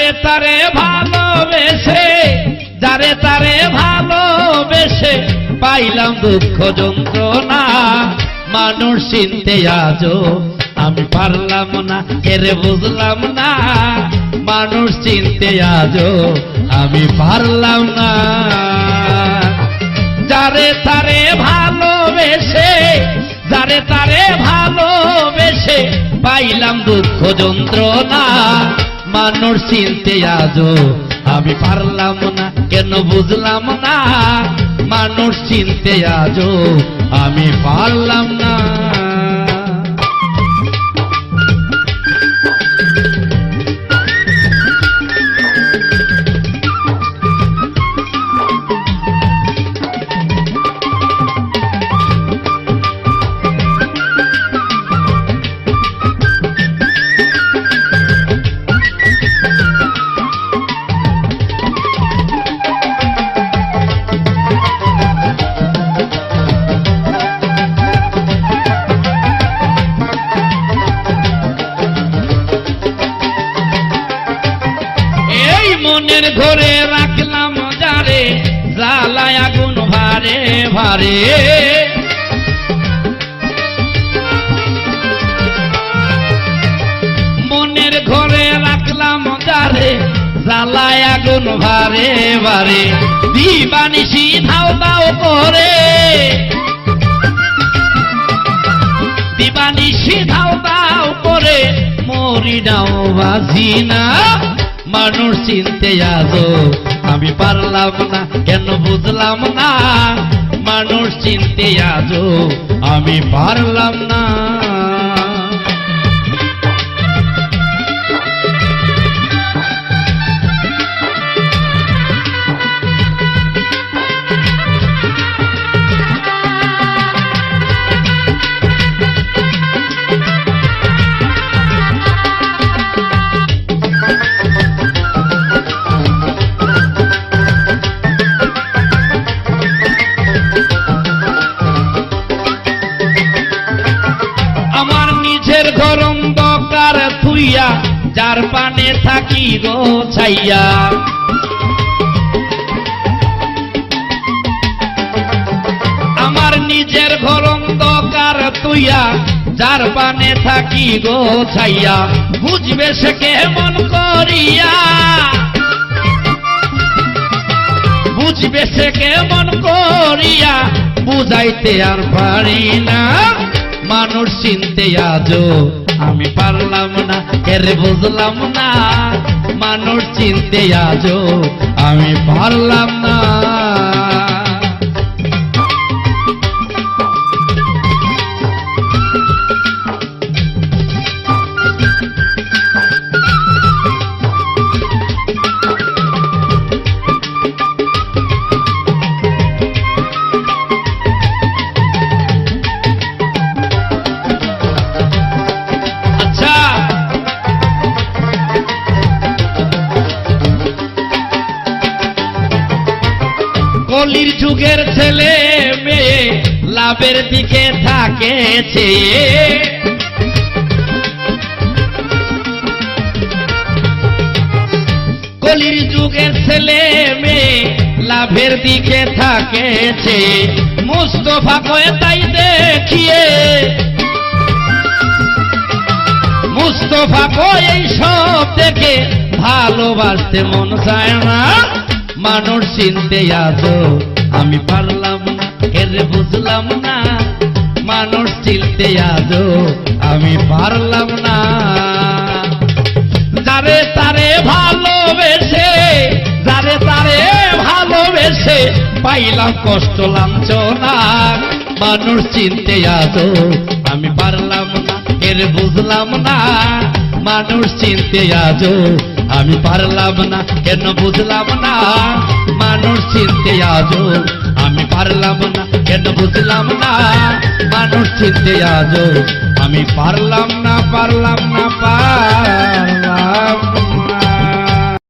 যারে তারে ভালোবেসে, যারে তারে ভালোবেসে পাইলাম দুঃখ যন্ত্রণা, মানুষ চিনতে আজও আমি পারলাম না, এরে বুঝলাম না, মানুষ চিনতে আজও আমি পারলাম না। যারে তারে ভালোবেসে, যারে তারে ভালোবেসে পাইলাম দুঃখ যন্ত্রণা, মানুষ চিনতে আজও আমি পারলাম না, কেন বুঝলাম না, মানুষ চিনতে আজও আমি পারলাম না। মনের ঘরে রাখলাম যারে, জ্বালায় আগুন ভারে ভারে, মনের ঘরে রাখলাম যারে, জ্বালায় আগুন ভারে ভারে, দিবানিশি ধাও দাও করে, দিবানিশি ধাও দাও করে, মরি নাও বাজি না, মানুষ চিনতে আজও আমি পারলাম না, কেন বুঝলাম না, মানুষ চিনতে আজও আমি পারলাম না। আমার নিজের ঘর অন্ধকার থুইয়া, যার পানে থাকি গো ছাইয়া, আমার নিজের ঘর অন্ধকার থুইয়া, যার পানে থাকি গো ছাইয়া, বুঝবে সে কেমন করিয়া, বুঝবে সে কেমন করিয়া, বুঝাইতে আর পারি না, মানুষ চিনতে আজও আমি পারলাম না, এরে বুঝলাম না, মানুষ চিনতে আজও আমি পারলাম না। কলির যুগের ছেলে মেয়ে লাভের দিকে থাকেছে, কলির যুগের ছেলে মেয়ে লাভের দিকে থাকেছে, মুস্তফা কয়ে তাই দেখিয়ে, মুস্তফা কয়ে এই সব দেখে ভালোবাসতে মন চায় না, মানুষ চিনতে আজও আমি পারলাম না, এরে বুঝলাম না, মানুষ চিনতে আজও আমি পারলাম না। যারে তারে ভালোবেসে, যারে তারে ভালোবেসে পাইলাম কষ্ট লাঞ্ছনা, মানুষ চিনতে আজও আমি পারলাম না, এরে বুঝলাম না, মানুষ চিনতে আজও আমি পারলাম না, কেন বুঝলাম না, মানুষ চিনতে আজও আমি পারলাম না, কেন বুঝলাম না, মানুষ চিনতে আজও আমি পারলাম না, পারলাম না।